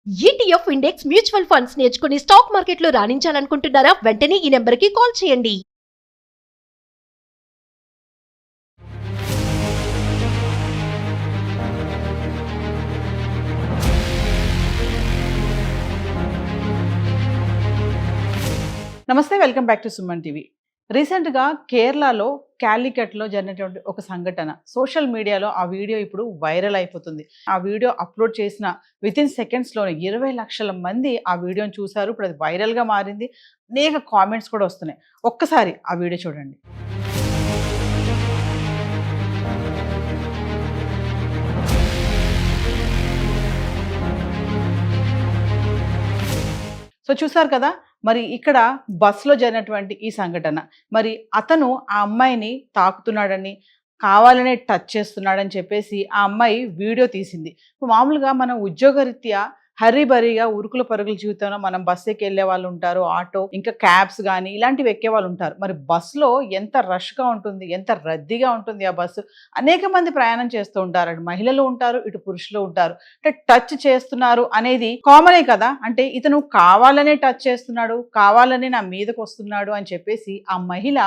ETF index mutual funds నేర్చుకుని stock మార్కెట్లో రాణించాలనుకుంటున్నారా? వెంటనే ఈ నెంబర్కి కాల్ చేయండి. నమస్తే, welcome back to Suman TV. రీసెంట్గా కేరళలో క్యాలికట్లో జరిగినటువంటి ఒక సంఘటన సోషల్ మీడియాలో ఆ వీడియో ఇప్పుడు వైరల్ అయిపోతుంది. ఆ వీడియో అప్లోడ్ చేసిన వితిన్ సెకండ్స్లోనే 20 లక్షల మంది ఆ వీడియోని చూశారు. ఇప్పుడు అది వైరల్గా మారింది. అనేక కామెంట్స్ కూడా వస్తున్నాయి. ఒక్కసారి ఆ వీడియో చూడండి. సో చూసారు కదా, మరి ఇక్కడ బస్సులో జరిగినటువంటి ఈ సంఘటన, మరి అతను ఆ అమ్మాయిని తాకుతున్నాడని, కావాలనే టచ్ చేస్తున్నాడని చెప్పేసి ఆ అమ్మాయి వీడియో తీసింది. మామూలుగా మనం ఉద్యోగరీత్యా హరీబరీగా ఉరుకుల పరుగుల జీవితంలో మనం బస్సు ఎక్కి వెళ్ళే వాళ్ళు ఉంటారు, ఆటో ఇంకా క్యాబ్స్ కానీ ఇలాంటివి ఎక్కే వాళ్ళు ఉంటారు. మరి బస్సులో ఎంత రష్గా ఉంటుంది, ఎంత రద్దీగా ఉంటుంది ఆ బస్సు. అనేక మంది ప్రయాణం చేస్తూ ఉంటారు. అటు మహిళలు ఉంటారు, ఇటు పురుషులు ఉంటారు. అంటే టచ్ చేస్తున్నారు అనేది కామనే కదా. అంటే ఇతను కావాలనే టచ్ చేస్తున్నాడు, కావాలనే నా మీదకు వస్తున్నాడు అని చెప్పేసి ఆ మహిళ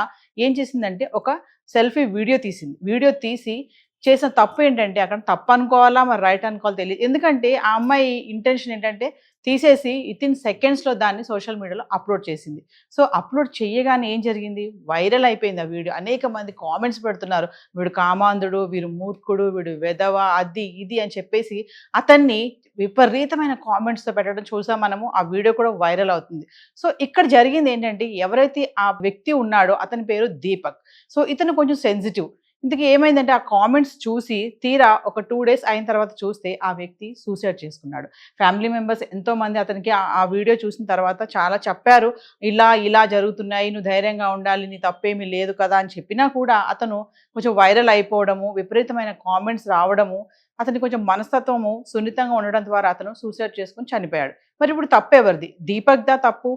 ఏం చేసిందంటే ఒక సెల్ఫీ వీడియో తీసింది. వీడియో తీసి చేసిన తప్పు ఏంటంటే, అక్కడ తప్పు అనుకోవాలా మరి రైట్ అనుకోవాలో తెలియదు. ఎందుకంటే ఆ అమ్మాయి ఇంటెన్షన్ ఏంటంటే తీసేసి వితిన్ సెకండ్స్లో దాన్ని సోషల్ మీడియాలో అప్లోడ్ చేసింది. సో అప్లోడ్ చేయగానే ఏం జరిగింది, వైరల్ అయిపోయింది ఆ వీడియో. అనేక మంది కామెంట్స్ పెడుతున్నారు, వీడు కామాంధుడు, వీడు మూర్ఖుడు, వీడు వెధవ, అది ఇది అని చెప్పేసి అతన్ని విపరీతమైన కామెంట్స్తో పెట్టడం చూసాం మనము. ఆ వీడియో కూడా వైరల్ అవుతుంది. సో ఇక్కడ జరిగింది ఏంటంటే, ఎవరైతే ఆ వ్యక్తి ఉన్నాడో అతని పేరు దీపక్. సో ఇతను కొంచెం సెన్సిటివ్. ఇంతకీ ఏమైందంటే, ఆ కామెంట్స్ చూసి తీరా ఒక 2 days అయిన తర్వాత చూస్తే ఆ వ్యక్తి సూసైడ్ చేసుకున్నాడు. ఫ్యామిలీ మెంబర్స్ ఎంతోమంది అతనికి ఆ వీడియో చూసిన తర్వాత చాలా చెప్పారు, ఇలా జరుగుతున్నాయి, నువ్వు ధైర్యంగా ఉండాలి, నీ తప్పేమీ లేదు కదా అని చెప్పినా కూడా అతను కొంచెం వైరల్ అయిపోవడము, విపరీతమైన కామెంట్స్ రావడము, అతనికి కొంచెం మనస్తత్వము సున్నితంగా ఉండడం ద్వారా అతను సూసైడ్ చేసుకుని చనిపోయాడు. మరి ఇప్పుడు తప్పెవరిది? దీపక్దా తప్పు,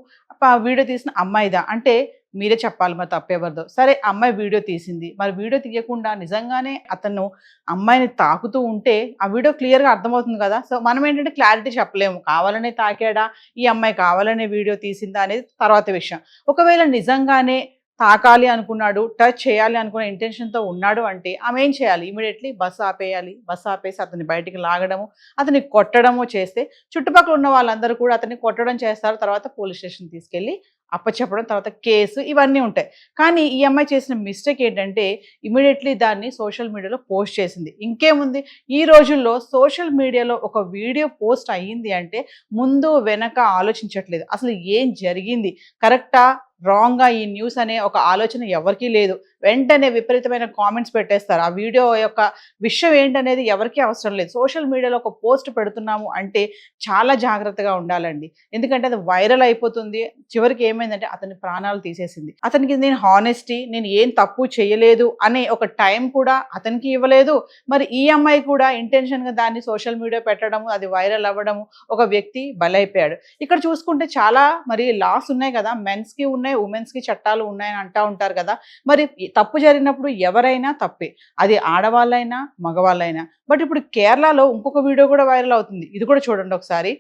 వీడియో తీసిన అమ్మాయిదా? అంటే మీరే చెప్పాలి మరి తప్పెవరిదో. సరే, అమ్మాయి వీడియో తీసింది, మరి వీడియో తీయకుండా నిజంగానే అతను అమ్మాయిని తాకుతూ ఉంటే ఆ వీడియో క్లియర్గా అర్థమవుతుంది కదా. సో మనం ఏంటంటే క్లారిటీ చెప్పలేము, కావాలనే తాకాడా, ఈ అమ్మాయి కావాలనే వీడియో తీసిందా అనేది తర్వాత విషయం. ఒకవేళ నిజంగానే తాకాలి అనుకున్నాడు, టచ్ చేయాలి అనుకున్న ఇంటెన్షన్తో ఉన్నాడు అంటే ఆమె ఏం చేయాలి, ఇమీడియట్లీ బస్సు ఆపేయాలి. బస్సు ఆపేసి అతన్ని బయటికి లాగడము, అతన్ని కొట్టడము చేస్తే చుట్టుపక్కల ఉన్న వాళ్ళందరూ కూడా అతన్ని కొట్టడం చేస్తారు. తర్వాత పోలీస్ స్టేషన్ తీసుకెళ్ళి అప్పచెప్పడం, తర్వాత కేసు, ఇవన్నీ ఉంటాయి. కానీ ఈ అమ్మాయి చేసిన మిస్టేక్ ఏంటంటే ఇమీడియట్లీ దాన్ని సోషల్ మీడియాలో పోస్ట్ చేసింది. ఇంకేముంది, ఈ రోజుల్లో సోషల్ మీడియాలో ఒక వీడియో పోస్ట్ అయ్యింది అంటే ముందు వెనక ఆలోచించట్లేదు. అసలు ఏం జరిగింది, కరెక్టా రాంగ్గా ఈ న్యూస్ అనే ఒక ఆలోచన ఎవరికీ లేదు. వెంటనే విపరీతమైన కామెంట్స్ పెట్టేస్తారు. ఆ వీడియో యొక్క విషయం ఏంటనేది ఎవరికీ అవసరం లేదు. సోషల్ మీడియాలో ఒక పోస్ట్ పెడుతున్నాము అంటే చాలా జాగ్రత్తగా ఉండాలండి. ఎందుకంటే అది వైరల్ అయిపోతుంది. చివరికి ఏమైందంటే అతని ప్రాణాలు తీసేసింది. అతనికి నేను హానెస్టీ, నేను ఏం తప్పు చేయలేదు అనే ఒక టైం కూడా అతనికి ఇవ్వలేదు. మరి ఈ అమ్మాయి కూడా ఇంటెన్షన్గా దాన్ని సోషల్ మీడియా పెట్టడము, అది వైరల్ అవ్వడము, ఒక వ్యక్తి బలైపోయాడు. ఇక్కడ చూసుకుంటే చాలా మరి లాస్ ఉన్నాయి కదా, మెన్స్కి ఉన్నాయి, ఉమెన్స్కి చట్టాలు ఉన్నాయని అంటూ ఉంటారు కదా. మరి తప్పు జరిగినప్పుడు ఎవరైనా తప్పే, అది ఆడవాళ్ళైనా మగవాళ్ళైనా. బట్ ఇప్పుడు కేరళలో ఇంకొక వీడియో కూడా వైరల్ అవుతుంది. ఇది కూడా చూడండి ఒకసారి.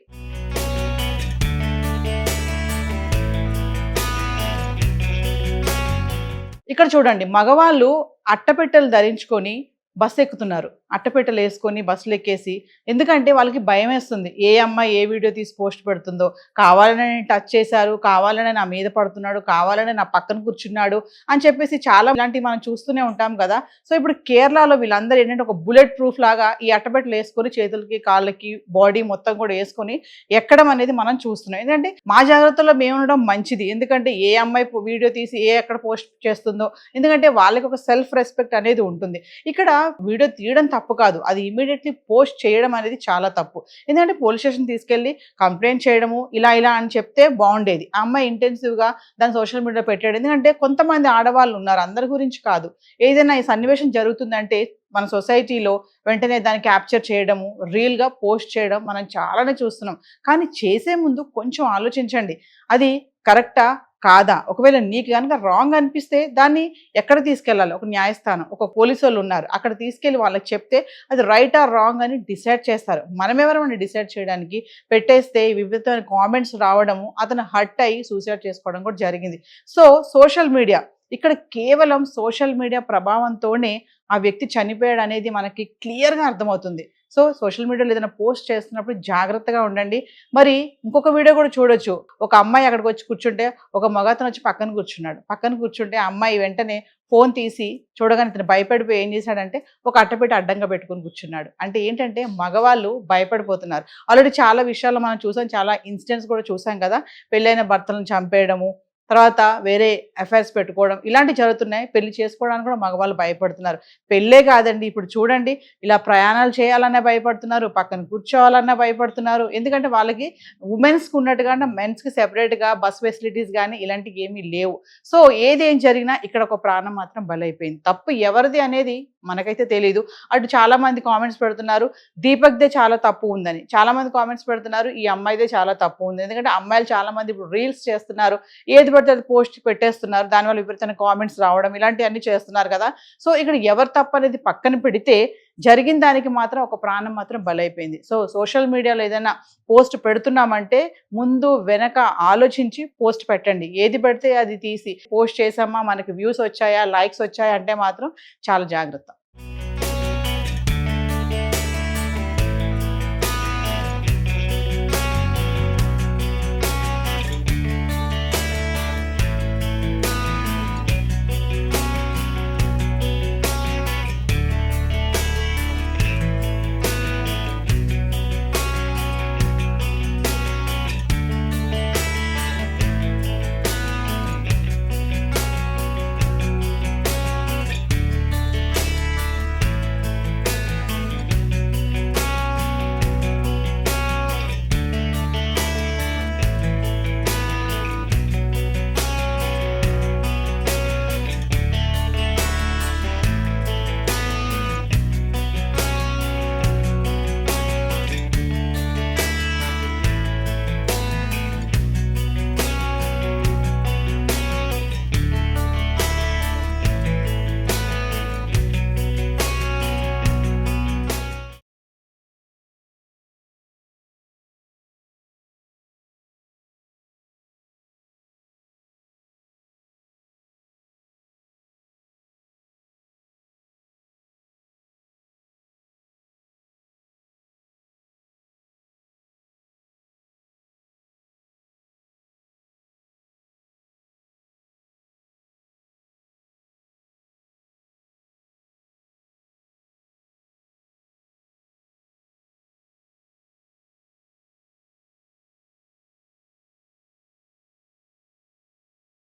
ఇక్కడ చూడండి, మగవాళ్ళు అట్టపెట్టెలు ధరించుకొని బస్సు ఎక్కుతున్నారు. అట్టపెట్టెలు వేసుకొని బస్సులు ఎక్కేసి, ఎందుకంటే వాళ్ళకి భయం వేస్తుంది, ఏ అమ్మాయి ఏ వీడియో తీసి పోస్ట్ పెడుతుందో, కావాలనే టచ్ చేశారు, కావాలనే నా మీద పడుతున్నాడు, కావాలనే నా పక్కన కూర్చున్నాడు అని చెప్పేసి చాలా ఇలాంటివి మనం చూస్తూనే ఉంటాం కదా. సో ఇప్పుడు కేరళలో వీళ్ళందరూ ఏంటంటే ఒక బుల్లెట్ ప్రూఫ్ లాగా ఈ అట్టపెట్టెలు వేసుకొని చేతులకి కాళ్ళకి బాడీ మొత్తం కూడా వేసుకొని ఎక్కడం అనేది మనం చూస్తున్నాం. ఎందుకంటే మా జాగ్రత్తలో మేము ఉండడం మంచిది. ఎందుకంటే ఏ అమ్మాయి వీడియో తీసి ఎక్కడ పోస్ట్ చేస్తుందో, ఎందుకంటే వాళ్ళకి ఒక సెల్ఫ్ రెస్పెక్ట్ అనేది ఉంటుంది. ఇక్కడ వీడియో తీయడం తప్పు కాదు, అది ఇమీడియట్లీ పోస్ట్ చేయడం అనేది చాలా తప్పు. ఎందుకంటే పోలీస్ స్టేషన్ తీసుకెళ్ళి కంప్లైంట్ చేయడము, ఇలా అని చెప్తే బాగుండేది. ఆ అమ్మాయి ఇంటెన్సివ్గా దాన్ని సోషల్ మీడియా పెట్టాడు. ఎందుకంటే కొంతమంది ఆడవాళ్ళు ఉన్నారు, అందరి గురించి కాదు. ఏదైనా ఈ సన్నివేశం జరుగుతుందంటే మన సొసైటీలో వెంటనే దాన్ని క్యాప్చర్ చేయడము, రీల్గా పోస్ట్ చేయడం మనం చాలానే చూస్తున్నాం. కానీ చేసే ముందు కొంచెం ఆలోచించండి, అది కరెక్టా కాదా? ఒకవేళ నీకు కనుక రాంగ్ అనిపిస్తే దాన్ని ఎక్కడ తీసుకెళ్ళాలి? ఒక న్యాయస్థానం, ఒక పోలీసు వాళ్ళు ఉన్నారు, అక్కడ తీసుకెళ్ళి వాళ్ళకి చెప్తే అది రైట్ ఆర్ రాంగ్ అని డిసైడ్ చేస్తారు. మనమెవరమని డిసైడ్ చేయడానికి? పెట్టేస్తే వివిధ కామెంట్స్ రావడము, అతను హర్ట్ అయ్యి సూసైడ్ చేసుకోవడం కూడా జరిగింది. సో సోషల్ మీడియా, ఇక్కడ కేవలం సోషల్ మీడియా ప్రభావంతోనే ఆ వ్యక్తి చనిపోయాడు అనేది మనకి క్లియర్గా అర్థమవుతుంది. సో సోషల్ మీడియాలో ఏదైనా పోస్ట్ చేస్తున్నప్పుడు జాగ్రత్తగా ఉండండి. మరి ఇంకొక వీడియో కూడా చూడొచ్చు. ఒక అమ్మాయి అక్కడికి వచ్చి కూర్చుంటే ఒక మగతను వచ్చి పక్కన కూర్చున్నాడు. పక్కన కూర్చుంటే ఆ అమ్మాయి వెంటనే ఫోన్ తీసి చూడగానే ఇతను భయపడిపోయి ఏం చేశాడంటే ఒక అట్టపెట్టి అడ్డంగా పెట్టుకుని కూర్చున్నాడు. అంటే ఏంటంటే మగవాళ్ళు భయపడిపోతున్నారు. ఆల్రెడీ చాలా విషయాల్లో మనం చూసాం, చాలా ఇన్సిడెంట్స్ కూడా చూసాం కదా. పెళ్ళైన భర్తలను చంపేయడము, తర్వాత వేరే అఫైర్స్ పెట్టుకోవడం, ఇలాంటివి జరుగుతున్నాయి. పెళ్లి చేసుకోవడానికి కూడా మగవాళ్ళు భయపడుతున్నారు. పెళ్ళే కాదండి, ఇప్పుడు చూడండి, ఇలా ప్రయాణాలు చేయాలన్నా భయపడుతున్నారు, పక్కన కూర్చోవాలన్నా భయపడుతున్నారు. ఎందుకంటే వాళ్ళకి ఉమెన్స్కి ఉన్నట్టుగా మెన్స్కి సెపరేట్గా బస్ ఫెసిలిటీస్ కానీ ఇలాంటివి ఏమీ లేవు. సో ఏదేం జరిగినా ఇక్కడ ఒక ప్రాణం మాత్రం బలైపోయింది. తప్పు ఎవరిది అనేది మనకైతే తెలియదు. అటు చాలా మంది కామెంట్స్ పెడుతున్నారు దీపక్దే చాలా తప్పు ఉందని, చాలా మంది కామెంట్స్ పెడుతున్నారు ఈ అమ్మాయిదే చాలా తప్పు ఉంది. ఎందుకంటే అమ్మాయిలు చాలా మంది ఇప్పుడు రీల్స్ చేస్తున్నారు, ఏది పడితే అది పోస్ట్ పెట్టేస్తున్నారు, దానివల్ల విపరీతమైన కామెంట్స్ రావడం, ఇలాంటివన్నీ చేస్తున్నారు కదా. సో ఇక్కడ ఎవరు తప్పు అనేది పక్కన పెడితే జరిగిన దానికి మాత్రం ఒక ప్రాణం మాత్రం బలైపోయింది. సో సోషల్ మీడియాలో ఏదైనా పోస్ట్ పెడుతున్నామంటే ముందు వెనక ఆలోచించి పోస్ట్ పెట్టండి. ఏది పెడితే అది తీసి పోస్ట్ చేసామా, మనకి వ్యూస్ వచ్చాయా, లైక్స్ వచ్చాయా అంటే మాత్రం చాలా జాగ్రత్త.